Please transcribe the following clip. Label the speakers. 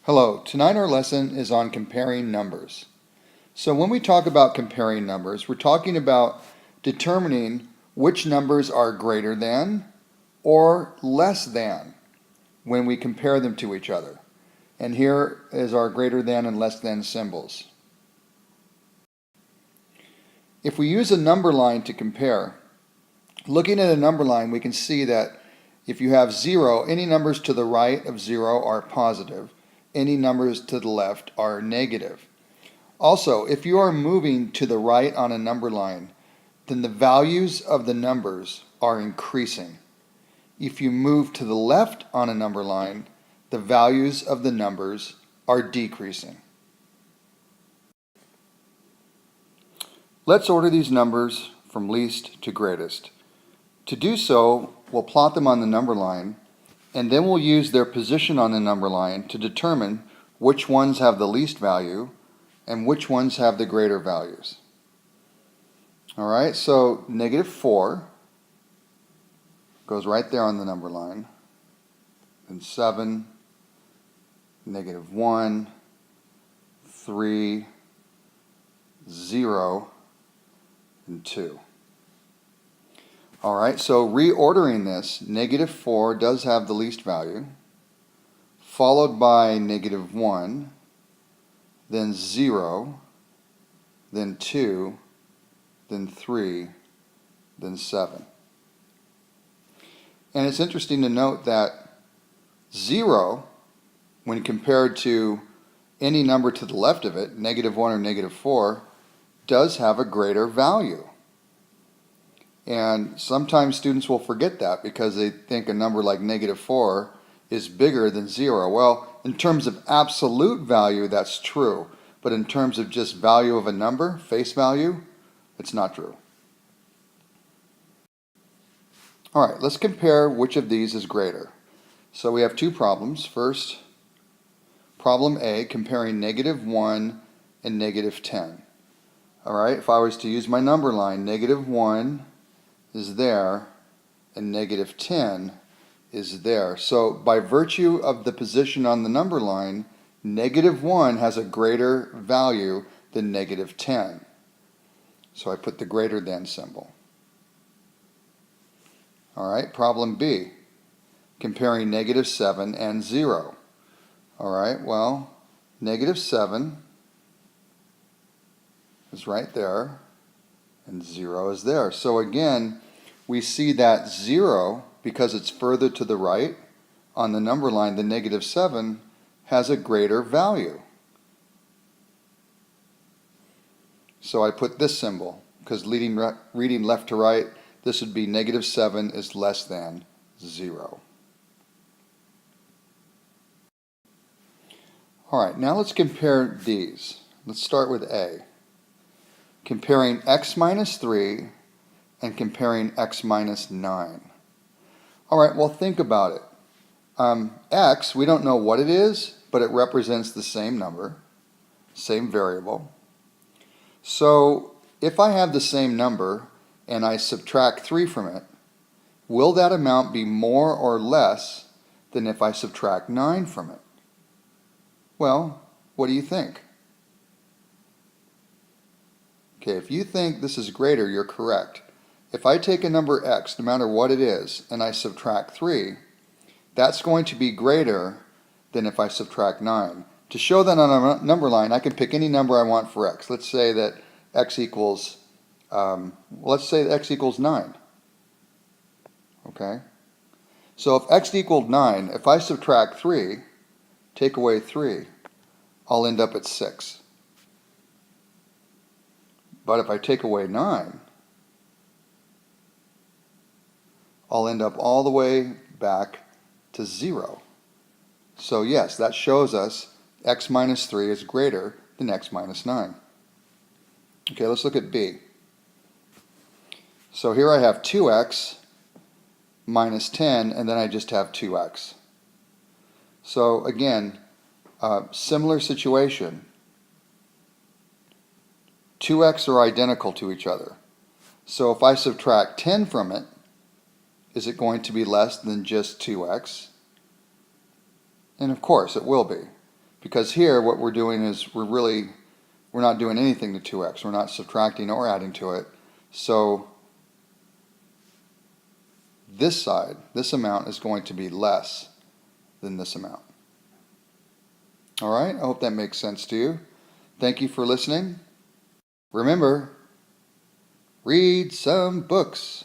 Speaker 1: Hello, tonight our lesson is on comparing numbers. So when we talk about comparing numbers, we're talking about determining which numbers are greater than or less than when we compare them to each other. And here is our greater than and less than symbols. If we use a number line to compare, looking at a number line, we can see that if you have 0, any numbers to the right of 0 are positive. Any numbers to the left are negative. Also, if you are moving to the right on a number line, then the values of the numbers are increasing. If you move to the left on a number line, the values of the numbers are decreasing. Let's order these numbers from least to greatest. To do so, we'll plot them on the number line, and then we'll use their position on the number line to determine which ones have the least value and which ones have the greater values. Alright, so -4 goes right there on the number line, then 7, -1, 3, 0, and 2. Alright, so reordering this, -4 does have the least value, followed by -1, then 0, then 2, then 3, then 7. And it's interesting to note that 0, when compared to any number to the left of it, -1 or -4, does have a greater value. And sometimes students will forget that because they think a number like -4 is bigger than 0. Well, in terms of absolute value, that's true. But in terms of just value of a number, face value, it's not true. All right, let's compare which of these is greater. So we have two problems. First, problem A, comparing -1 and -10. All right, if I was to use my number line, -1 is there and -10 is there. So by virtue of the position on the number line, -1 has a greater value than -10. So I put the greater than symbol. Alright, problem B, comparing -7 and 0. Alright, well, -7 is right there and 0 is there. So again, we see that 0, because it's further to the right on the number line, the -7 has a greater value. So I put this symbol, because reading left to right, this would be -7 is less than 0. Alright, now let's compare these. Let's start with A. Comparing x minus 3 and comparing x minus 9. Alright, well think about it. X, we don't know what it is, but it represents the same number, same variable. So if I have the same number and I subtract 3 from it, will that amount be more or less than if I subtract 9 from it? Well, what do you think? Okay, if you think this is greater, you're correct. If I take a number x, no matter what it is, and I subtract 3, that's going to be greater than if I subtract 9. To show that on a number line, I can pick any number I want for x. Let's say that x equals, x equals 9. Okay? So if x equaled 9, if I subtract 3, take away 3, I'll end up at 6. But if I take away 9, I'll end up all the way back to 0. So yes, that shows us x minus 3 is greater than x minus 9. Okay, let's look at B. So here I have 2x minus 10, and then I just have 2x. So again, similar situation. 2x are identical to each other. So if I subtract 10 from it, is it going to be less than just 2x? And of course it will be. Because here what we're doing is we're not doing anything to 2x. We're not subtracting or adding to it. So this side, this amount is going to be less than this amount. All right, I hope that makes sense to you. Thank you for listening. Remember, read some books.